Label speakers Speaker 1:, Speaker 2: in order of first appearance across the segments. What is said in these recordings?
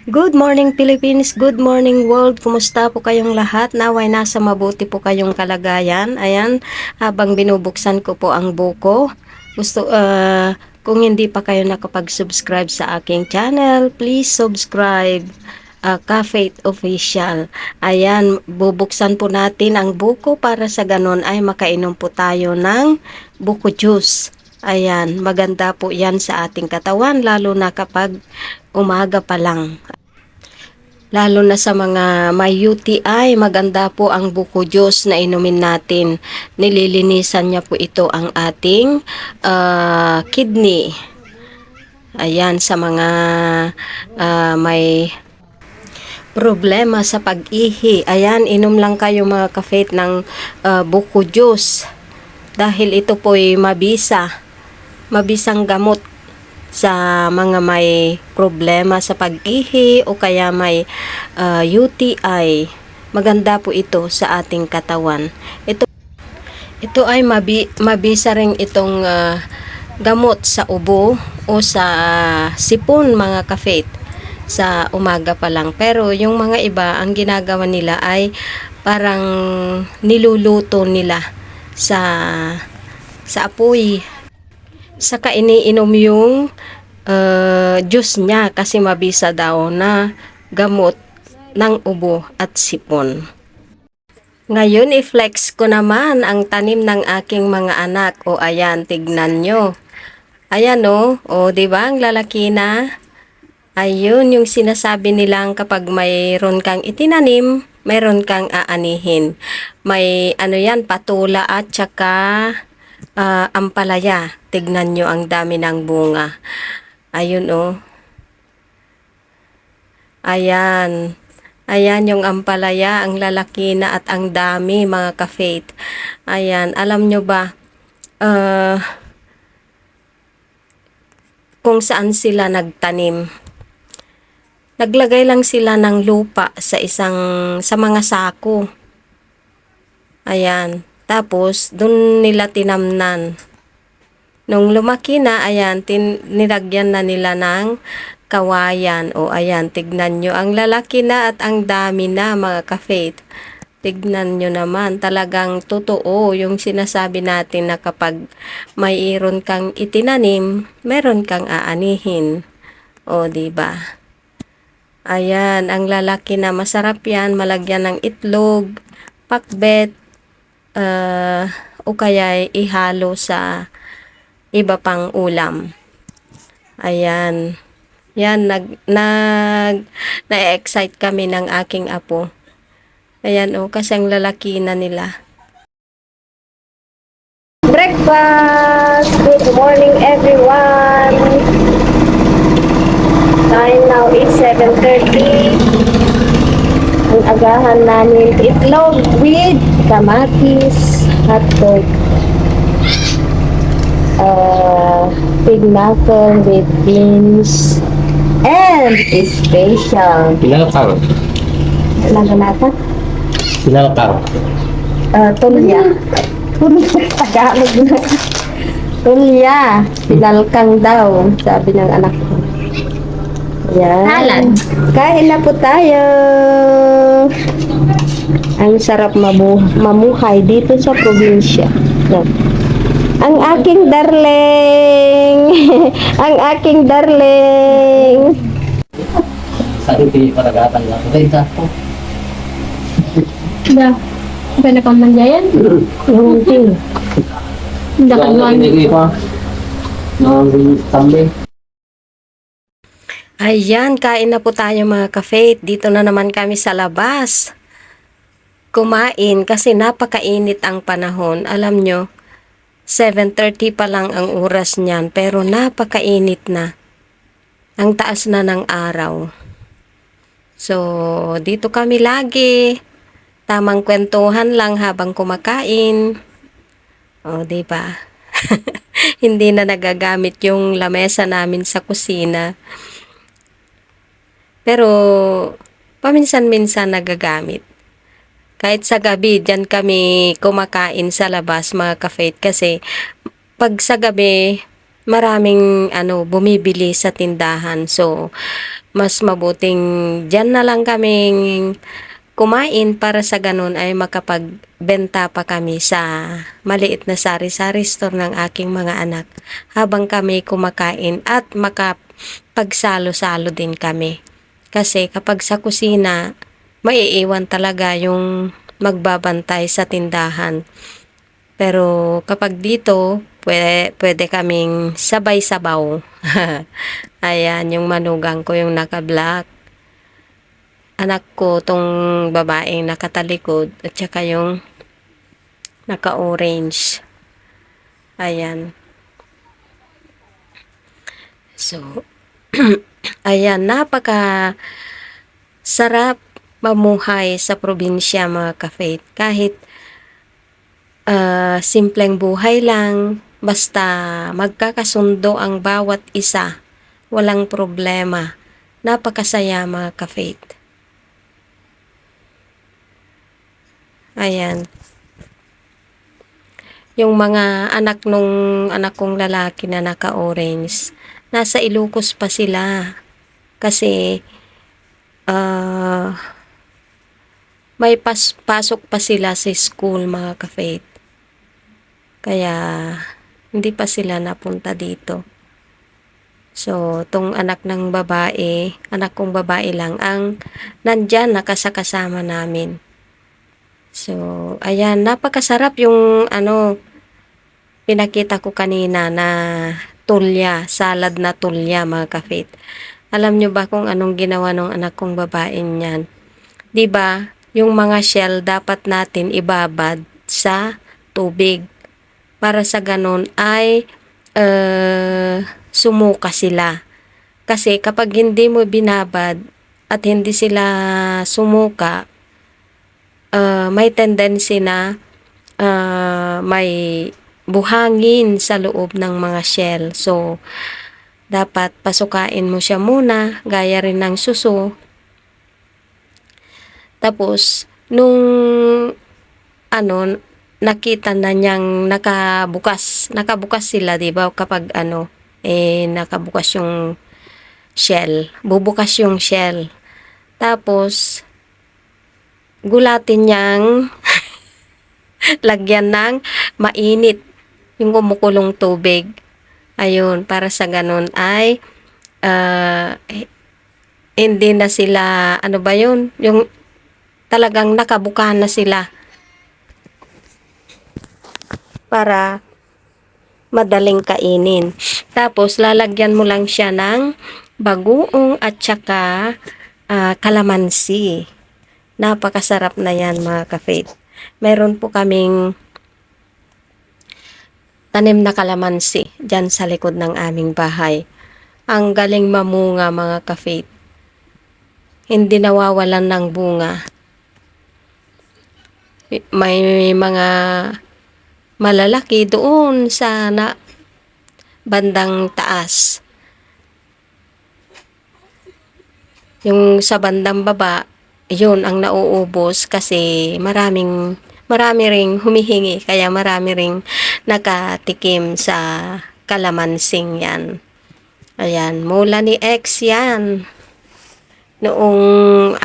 Speaker 1: Good morning Philippines, good morning world. Kumusta po kayong lahat? Naway nasa mabuti po kayong kalagayan. Ayan, habang binubuksan ko po ang buko. Kung hindi pa kayo nakapag-subscribe sa aking channel, please subscribe. Ka-Faith Official. Ayan, bubuksan po natin ang buko para sa ganon ay makainom po tayo ng buko juice. Ayan, maganda po yan sa ating katawan lalo na kapag umaga pa lang. Lalo na sa mga may UTI, maganda po ang buko juice na inumin natin. Nililinisan niya po ito ang ating kidney. Ayan, sa mga may problema sa pag-ihi. Ayan, inom lang kayo mga ka-faith ng buko juice. Dahil ito po'y mabisang gamot sa mga may problema sa pag-ihi o kaya may UTI. Maganda po ito sa ating katawan. Ito ay mabisa rin itong gamot sa ubo o sa sipon mga ka-faith sa umaga pa lang. Pero yung mga iba, ang ginagawa nila ay parang niluluto nila sa apoy. Saka iniinom yung juice niya kasi mabisa daw na gamot ng ubo at sipon. Ngayon, i-flex ko naman ang tanim ng aking mga anak. O ayan, tignan nyo. Ayan o, diba ang lalaki na? Ayun yung sinasabi nilang kapag mayroon kang itinanim, mayroon kang aanihin. May ano yan, patula at saka ampalaya. Tignan nyo ang dami ng bunga. Ayun o. Ayan. Ayan yung ampalaya, ang lalaki na at ang dami mga ka-faith. Ayan, alam nyo ba kung saan sila nagtanim? Naglagay lang sila ng lupa sa mga sako. Ayan. Tapos, dun nila tinamnan. Nung lumaki na, ayan, nilagyan na nila ng kawayan. O, ayan, tignan nyo. Ang lalaki na at ang dami na, mga ka-faith. Tignan nyo naman. Talagang totoo yung sinasabi natin na kapag mayroon kang itinanim, meron kang aanihin. O, diba? Ayan, ang lalaki na masarap yan, malagyan ng itlog, pakbet, o kaya ihalo sa iba pang ulam. Ayan. Yan, na-excite kami ng aking apo. Ayan o, kasi ang lalaki na nila. Breakfast! Good morning everyone! Time now is 7:30. Ang agahan namin itlog with kamatis, hotdog, pig knuckle with beans, and special.
Speaker 2: Pinakar.
Speaker 1: Naganata?
Speaker 2: Pinakar.
Speaker 1: Tulya. Tulya. Tagalog na. Tulya. Pinalkang daw, sabi ng anak ko. Yan.
Speaker 3: Salad.
Speaker 1: Kain na po tayo. Ang sarap mamuhay dito sa probinsya. Yan. Ang aking darling. Ang aking darling.
Speaker 2: Sa hindi paragatan lang. Kaya sa ako.
Speaker 3: Da. Ba na pamanjayan?
Speaker 1: Hindi.
Speaker 3: Da kanuan.
Speaker 2: Hindi ko pa. Tambi.
Speaker 1: Ayan, kain na po tayo mga ka-faith. Dito na naman kami sa labas. Kumain kasi napakainit ang panahon. Alam nyo, 7:30 pa lang ang oras niyan pero napakainit na. Ang taas na ng araw. So, dito kami lagi. Tamang kwentuhan lang habang kumakain. O, diba? Hindi na nagagamit yung lamesa namin sa kusina. Pero, paminsan-minsan nagagamit. Kahit sa gabi, dyan kami kumakain sa labas, mga ka-faith. Kasi, pag sa gabi, maraming bumibili sa tindahan. So, mas mabuting dyan na lang kaming kumain para sa ganun ay makapagbenta pa kami sa maliit na sari-sari store ng aking mga anak habang kami kumakain at makapagsalo-salo din kami. Kasi kapag sa kusina, maiiwan talaga yung magbabantay sa tindahan. Pero kapag dito, pwede kaming sabay-sabaw. Ayan, yung manugang ko yung naka-black. Anak ko, tong babaeng nakatalikod, at saka yung naka-orange. Ayan. So, ayan, napaka sarap mamuhay sa probinsya mga ka-faith. Kahit simpleng buhay lang, basta magkakasundo ang bawat isa, walang problema. Napakasaya mga ka-faith. Ayan. Yung mga anak nung anak kong lalaki na naka-orange, nasa Ilocos pa sila. Kasi may pasok pa sila sa school mga ka-faith. Kaya hindi pa sila napunta dito. So, tong anak ng babae, anak kong babae lang ang nandyan nakasakasama namin. So, ayan, napakasarap yung pinakita ko kanina na tulya, salad na tulya mga ka-faith. Alam nyo ba kung anong ginawa ng anak kong babae niyan? 'Di ba? Yung mga shell dapat natin ibabad sa tubig para sa ganun ay sumuka sila. Kasi kapag hindi mo binabad at hindi sila sumuka, may tendency na may buhangin sa loob ng mga shell. So, dapat pasukain mo siya muna, gaya rin ng suso. Tapos, nung nakita na niyang nakabukas sila, di ba? Kapag nakabukas yung shell, bubukas yung shell. Tapos, gulatin niyang lagyan ng mainit yung kumukulong tubig. Ayun, para sa ganun ay hindi na sila, yung talagang nakabukahan na sila para madaling kainin. Tapos, lalagyan mo lang siya ng bagoong at saka kalamansi. Napakasarap na yan mga ka-faith. Meron po kaming tanim na kalamansi dyan sa likod ng aming bahay. Ang galing mamunga mga ka-faith. Hindi nawawalan ng bunga. May mga malalaki doon sa bandang taas. Yung sa bandang baba, yun ang nauubos kasi marami ring humihingi, kaya marami ring nakatikim sa kalamansing yan. Ayan, mula ni X yan. Noong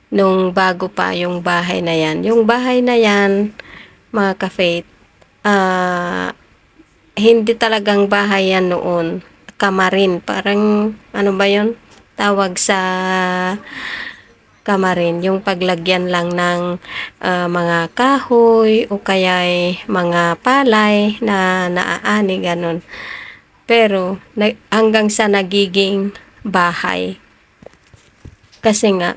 Speaker 1: nung bago pa yung bahay na yan. Yung bahay na yan, mga ka-faith, hindi talagang bahay yan noon. Kamarin, parang yun? Tawag sa kamarin, yung paglagyan lang ng mga kahoy o kaya mga palay na naaani, ganun. Pero hanggang sa nagiging bahay. Kasi nga,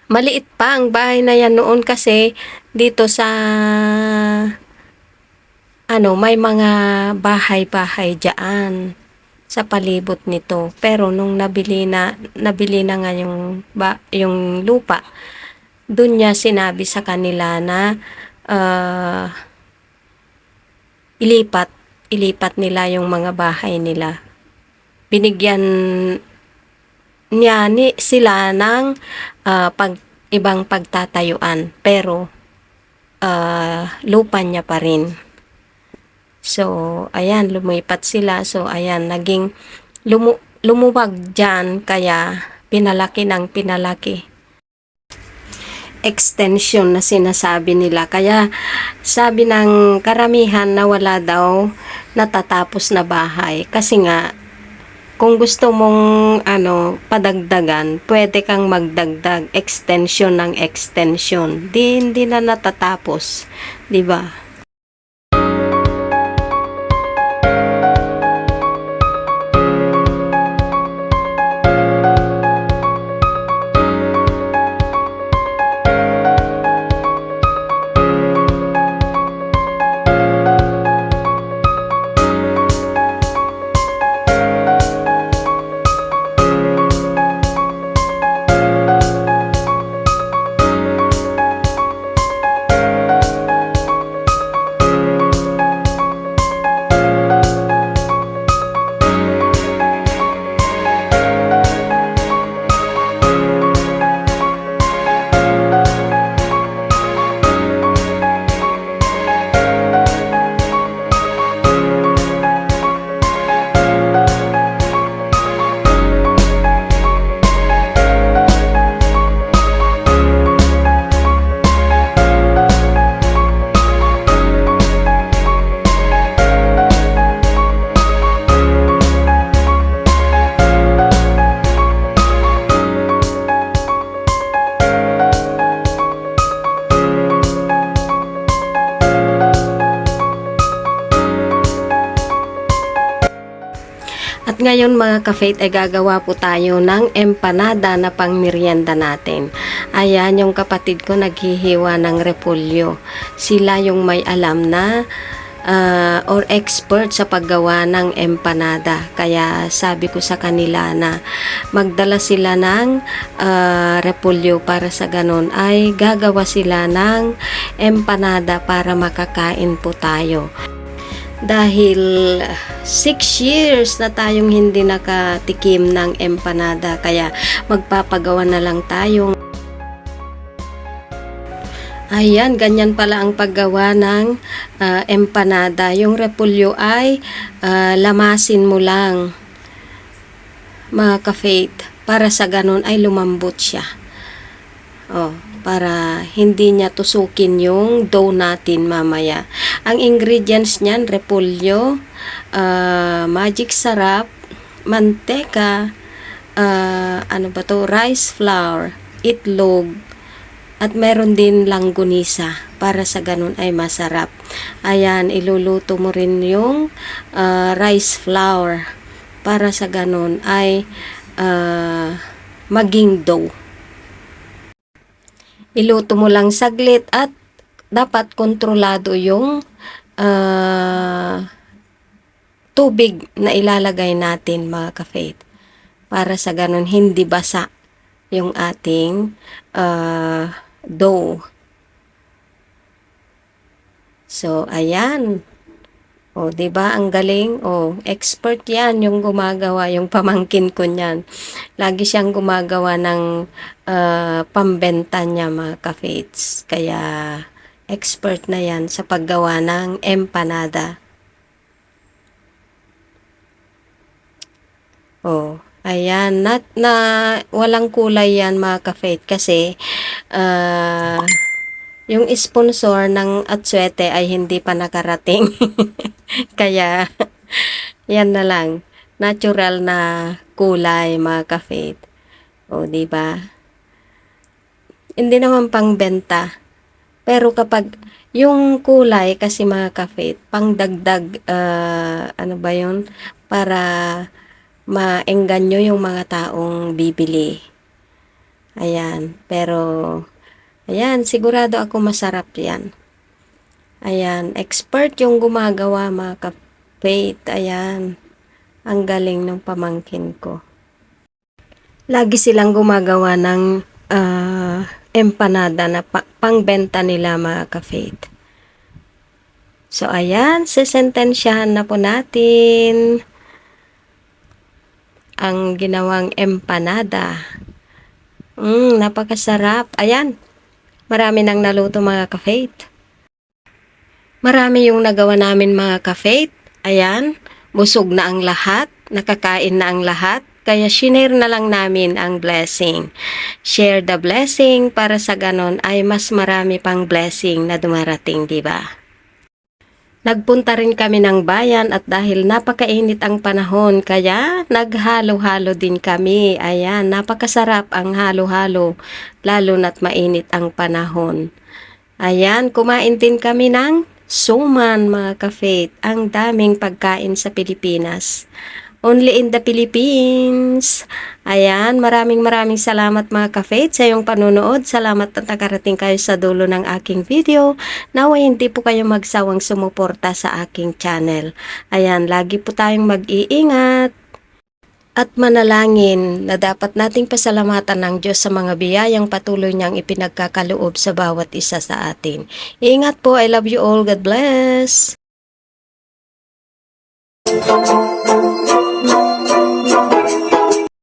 Speaker 1: maliit pa ang bahay na yan noon kasi dito sa may mga bahay-bahay dyan sa palibot nito. Pero nung nabili na nga yung lupa, dun niya sinabi sa kanila na ilipat nila yung mga bahay nila. Binigyan niya sila ng ibang pagtatayuan, pero lupa niya pa rin. So, ayan, lumipat sila. So, ayan, naging lumuwag dyan, kaya pinalaki ng pinalaki. Extension na sinasabi nila. Kaya, sabi ng karamihan na wala daw natatapos na bahay. Kasi nga, kung gusto mong padagdagan, pwede kang magdagdag extension ng extension. Hindi na natatapos, 'di ba? At ngayon mga ka-faith ay gagawa po tayo ng empanada na pang merienda natin. Ayan, yung kapatid ko naghihiwa ng repolyo. Sila yung may alam na or expert sa paggawa ng empanada. Kaya sabi ko sa kanila na magdala sila ng repolyo para sa ganun ay gagawa sila ng empanada para makakain po tayo. Dahil 6 years na tayong hindi nakatikim ng empanada, kaya magpapagawa na lang tayo. Ayan, ganyan pala ang paggawa ng empanada. Yung repolyo ay lamasin mo lang, mga ka-faith, para sa ganun ay lumambot siya. Para hindi niya tusukin yung dough natin mamaya. Ang ingredients niyan, repolyo, magic sarap, manteka, rice flour, itlog, at meron din langgonisa para sa ganun ay masarap. Ayan, iluluto mo rin yung rice flour para sa ganun ay maging dough. Iluto mo lang saglit at dapat kontrolado yung tubig na ilalagay natin, mga ka-faith, para sa ganun hindi basa yung ating dough. So, ayan. Diba? Ang galing. Expert yan yung gumagawa, yung pamangkin ko niyan. Lagi siyang gumagawa ng pambenta niya, mga ka-faiths. Kaya, expert na yan sa paggawa ng empanada. Ayan. Na walang kulay yan, mga ka-faith. Kasi, yung sponsor ng Atsuete ay hindi pa nakarating. Kaya, yan na lang. Natural na kulay, mga ka-faith. Diba? Hindi naman pang benta. Pero kapag yung kulay, kasi mga ka-faith, pang dagdag, para maengganyo yung mga taong bibili. Ayan. Pero, ayan, sigurado ako masarap yan. Ayan, expert yung gumagawa, mga ka-faith. Ayan, ang galing ng pamangkin ko. Lagi silang gumagawa ng empanada na pangbenta nila, mga ka-faith. So, ayan, sesentensyahan na po natin ang ginawang empanada. Napakasarap. Ayan, marami nang naluto, mga ka-faith. Marami yung nagawa namin mga ka-faith. Ayan, busog na ang lahat, nakakain na ang lahat. Kaya shinare na lang namin ang blessing. Share the blessing para sa ganon ay mas marami pang blessing na dumarating, di ba? Nagpunta rin kami ng bayan at dahil napakainit ang panahon kaya naghalo-halo din kami. Ayan, napakasarap ang halo-halo lalo na't mainit ang panahon. Ayan, kumain din kami ng suman mga ka-faith. Ang daming pagkain sa Pilipinas. Only in the Philippines. Ayan, maraming salamat mga ka-faith sa iyong panunood. Salamat at nakarating kayo sa dulo ng aking video. Naway hindi po kayo magsawang sumuporta sa aking channel. Ayan, lagi po tayong mag-iingat at manalangin na dapat nating pasalamatan ng Diyos sa mga biyayang patuloy niyang ipinagkakaloob sa bawat isa sa atin. Ingat po, I love you all, God bless!